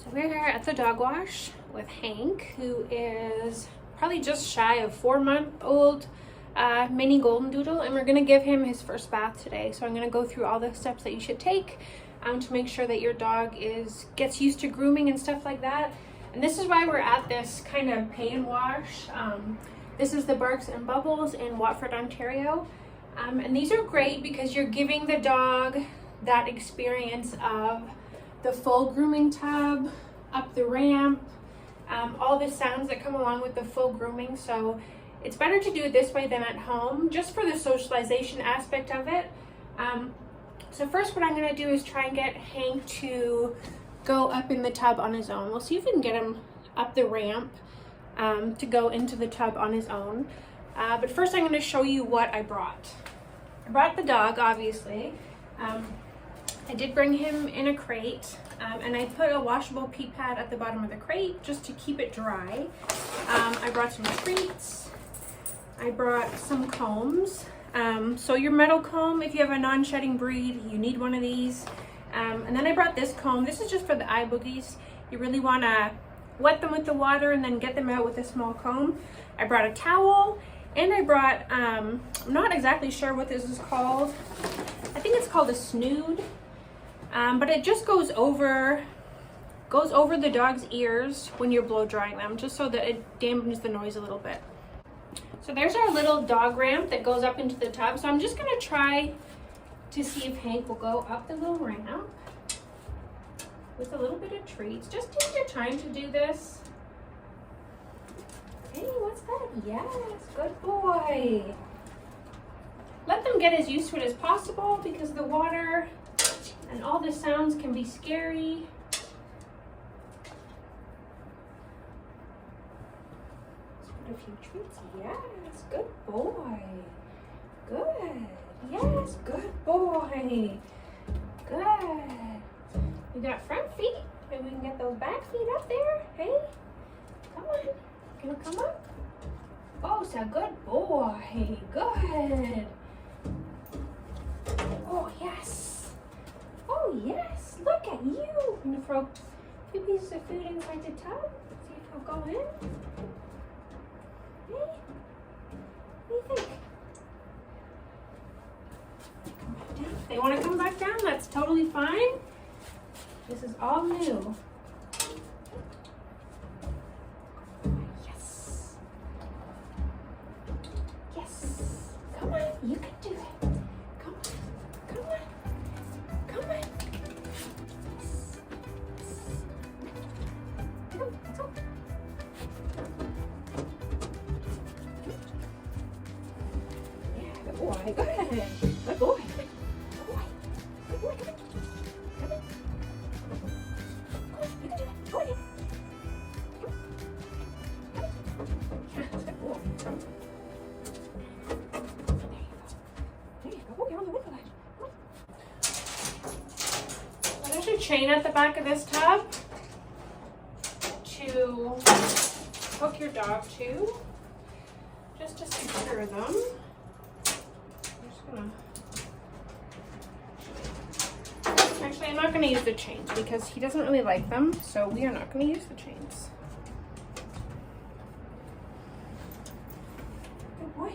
So we're here at the dog wash with Hank, who is probably just shy of 4-month-old mini golden doodle, and we're gonna give him his first bath today. So I'm gonna go through all the steps that you should take to make sure that your dog gets used to grooming and stuff like that. And this is why we're at this kind of pan wash. This is the Barks and Bubbles in Watford, Ontario. And these are great because you're giving the dog that experience of the full grooming tub, up the ramp, all the sounds that come along with the full grooming. So it's better to do it this way than at home, just for the socialization aspect of it. So first what I'm gonna do is try and get Hank to go up in the tub on his own. We'll see if we can get him up the ramp to go into the tub on his own. But first I'm gonna show you what I brought. I brought the dog, obviously. I did bring him in a crate, and I put a washable pee pad at the bottom of the crate just to keep it dry. I brought some treats. I brought some combs. So your metal comb, if you have a non-shedding breed, you need one of these. And then I brought this comb. This is just for the eye boogies. You really want to wet them with the water and then get them out with a small comb. I brought a towel, and I brought, I'm not exactly sure what this is called. I think it's called a snood. But it just goes over the dog's ears when you're blow drying them, just so that it dampens the noise a little bit. So there's our little dog ramp that goes up into the tub. So I'm just gonna try to see if Hank will go up the little ramp with a little bit of treats. Just take your time to do this. Hey, what's that? Yes, good boy. Let them get as used to it as possible because the water and all the sounds can be scary. Let's put a few treats. Yes, good boy. Good. Yes, good boy. Good. We got front feet. Maybe we can get those back feet up there. Hey, come on. Gonna come up? Oh, so good boy. Good. Oh, yes. Oh, yes. Look at you. I'm gonna throw a few pieces of food inside the tub. See if he'll go in. Hey, what do you think? Come back down. If they want to come back down, that's totally fine. This is all new. Yes. Yes. Come on, you can do it. Come on. Come on. Come on. Yes. Come on, let's go. Yeah, good boy. Good. Good boy. Good boy. Good boy. Come on. Come on. You can do it. Go ahead. Yeah, good boy. There you go. Oh, you're on the window ledge. There's a chain at the back of this tub to hook your dog to, just to secure them. I'm just gonna... Actually, I'm not gonna use the chains because he doesn't really like them, so we are not gonna use the chains. Good boy.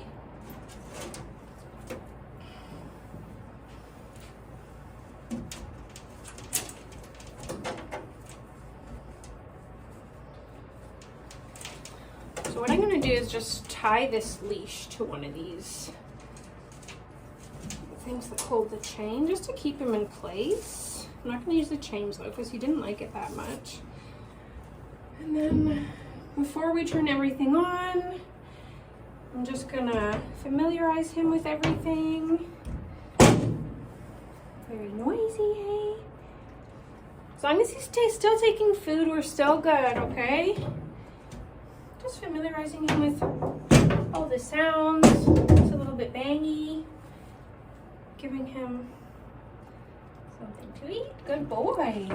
So what I'm going to do is just tie this leash to one of these things that hold the chain, just to keep him in place. I'm not going to use the chains though because he didn't like it that much. And then before we turn everything on, I'm just going to familiarize him with everything. Very noisy, hey? As long as he's still taking food, we're still good, okay? Just familiarizing him with all the sounds. It's a little bit bangy. Giving him something to eat. Good boy.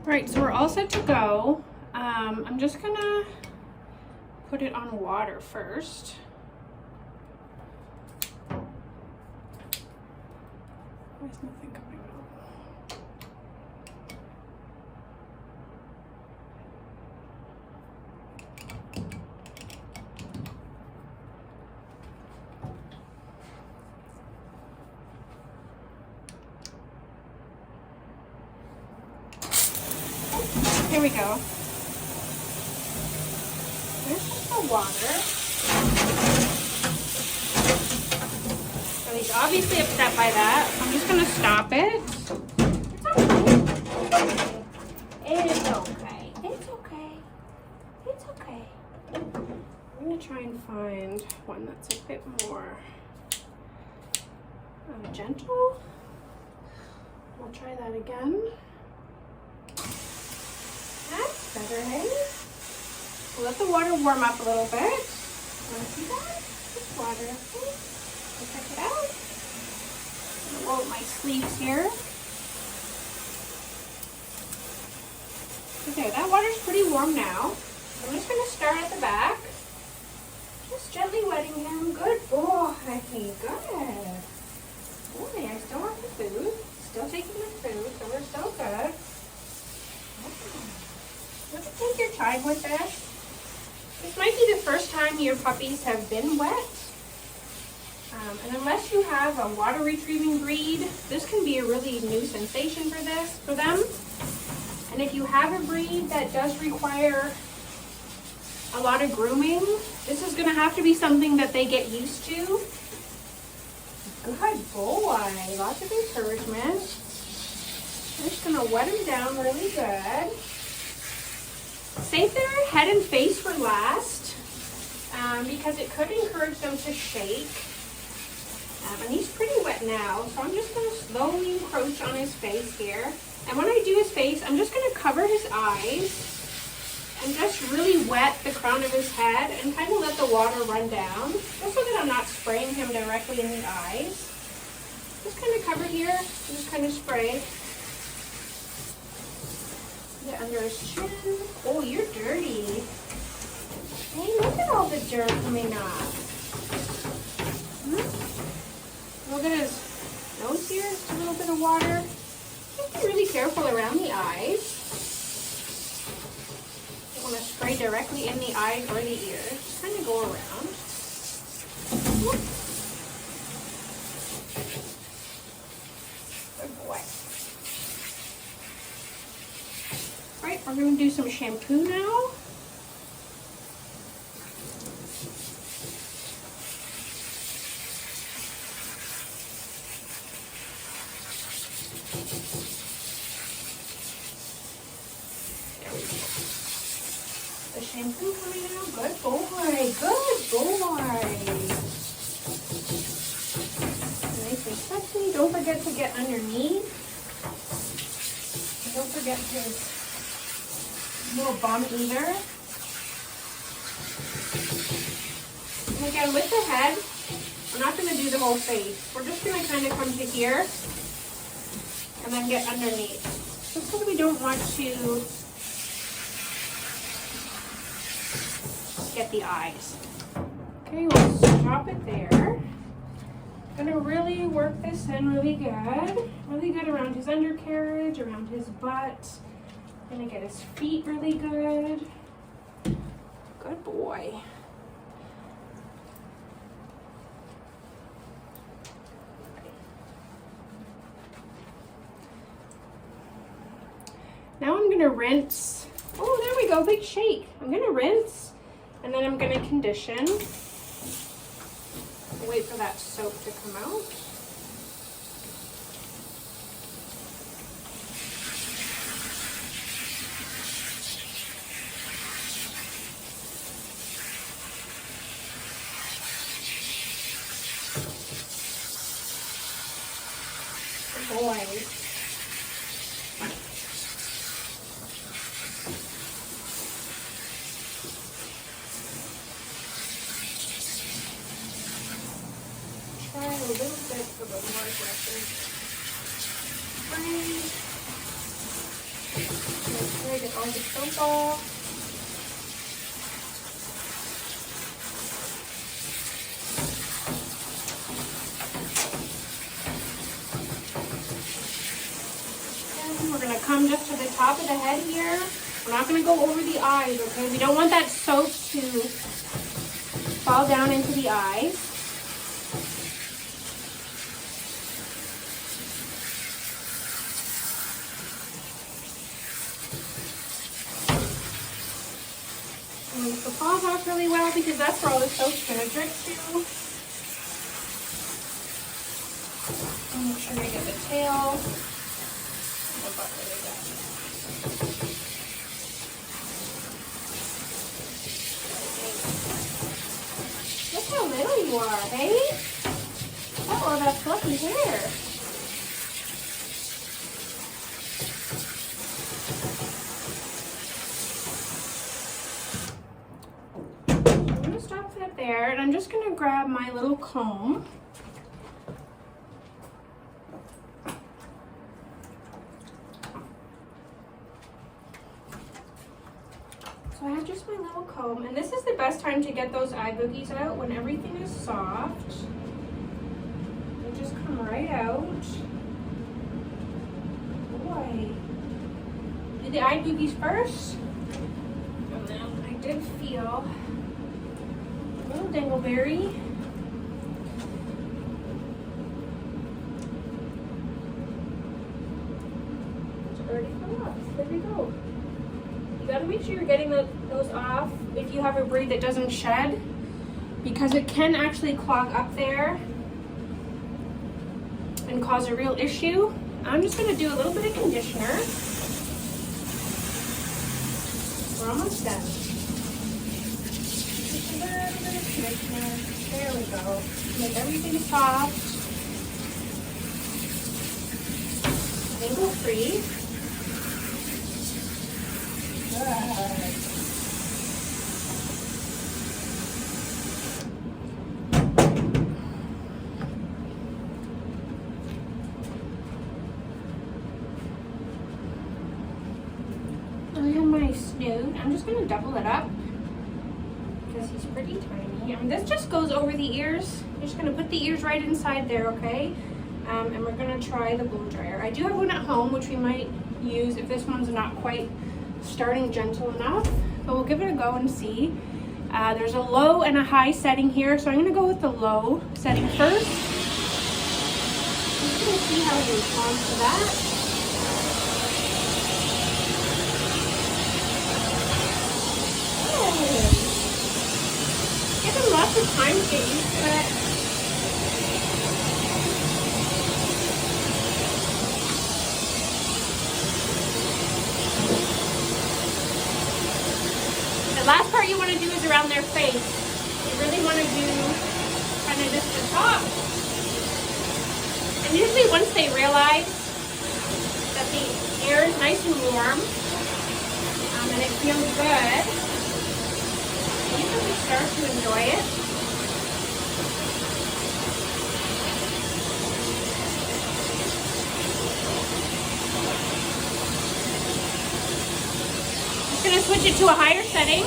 Right, so we're all set to go. I'm just gonna put it on water first. Why is nothing coming out? Here we go. There's just the water. So he's obviously upset by that. I'm just gonna stop it. It's okay. It's okay. It's okay. I'm gonna try and find one that's a bit more gentle. We'll try that again. That's better, hey? We'll let the water warm up a little bit. Want to see that? Just water, okay? We'll check it out. I'm gonna roll my sleeves here. Okay, that water's pretty warm now. I'm just gonna start at the back. Just gently wetting him. Good boy. Good. Boy, I still want the food. Still taking the food, so we're still good. Let's take your time with this. This might be the first time your puppies have been wet. And unless you have a water retrieving breed, this can be a really new sensation for them. And if you have a breed that does require a lot of grooming, this is gonna have to be something that they get used to. Good boy, lots of encouragement. I'm just gonna wet him down really good. Save their head and face for last, because it could encourage them to shake. And he's pretty wet now, so I'm just gonna slowly encroach on his face here. And when I do his face, I'm just gonna cover his eyes and just really wet the crown of his head and kind of let the water run down, just so that I'm not spraying him directly in the eyes. Just kind of cover here and just kind of spray. Get under his chin. Oh, you're dirty. Hey, look at all the dirt coming off. Look at his nose here, just a little bit of water. Just be really careful around the eyes. Don't want to spray directly in the eyes or the ears. Just kind of go around. Good boy. Alright, we're going to do some shampoo now. The shampoo coming out. Good boy. Good boy. Nice and sexy. Don't forget to get underneath. Don't forget his little bum either. And again, with the head, we're not going to do the whole face. We're just going to kind of come to here and then get underneath. Just because we don't want to get the eyes. Okay, we'll stop it there. Gonna really work this in really good around his undercarriage, around his butt. Gonna get his feet really good. Good boy. Now I'm gonna rinse. Oh, there we go, big shake. I'm gonna rinse and then I'm gonna condition. Wait for that soap to come out. Good boy. Try a little bit of a more aggressive spray. Make sure I get all the soap off. come just to the top of the head here. We're not going to go over the eyes, okay? We don't want that soap to fall down into the eyes. And the paws off really well because that's where all the soap's going to drip to. And make sure I get the tail. Look how little you are, hey? Oh, that fluffy hair. I'm going to stop that there, and I'm just going to grab my little comb. So I have just my little comb, and this is the best time to get those eye boogies out when everything is soft. They just come right out. Boy. Do the eye boogies first. And then I did feel a little dingleberry. It's already come off. There we go. You gotta make sure you're getting those off if you have a braid that doesn't shed, because it can actually clog up there and cause a real issue. I'm just gonna do a little bit of conditioner. We're almost done. Just a little bit of conditioner. There we go. Make everything soft. Tangle free. I have my snoot. I'm just going to double it up because he's pretty tiny. This just goes over the ears. I'm just going to put the ears right inside there, okay? And we're going to try the blow dryer. I do have one at home, which we might use if this one's not quite starting gentle enough, but we'll give it a go and see. There's a low and a high setting here, so I'm going to go with the low setting first. I'm just going to see how he responds to that. Good. Give him lots of time to get used to it. The last part you want to do is around their face. You really want to do kind of just the top. And usually once they realize that the air is nice and warm and it feels good, they usually start to enjoy it. I'm going to switch it to a higher setting.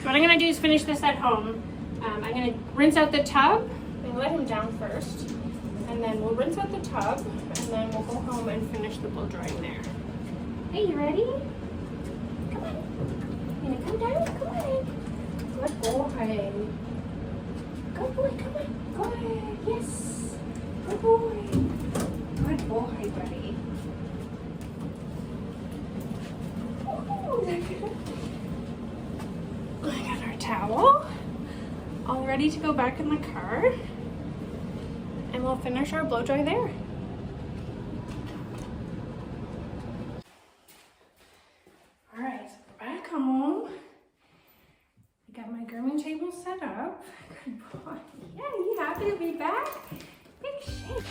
What I'm going to do is finish this at home. I'm going to rinse out the tub and let him down first. And then we'll rinse out the tub and then we'll go home and finish the blow drying there. Hey, you ready? Come on. You going to come down? Come on. Good boy. Good boy, come on. Good. Yes. Good boy. Good boy, buddy. towel, all ready to go back in the car, and we'll finish our blow dry there. All right, so we're back home. I got my grooming table set up. Good boy. Yeah, you happy to be back? Big shake.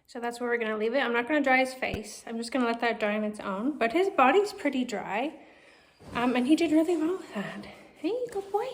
So that's where we're gonna leave it. I'm not gonna dry his face. I'm just gonna let that dry on its own. But his body's pretty dry. And he did really well with that. Hey, good boy.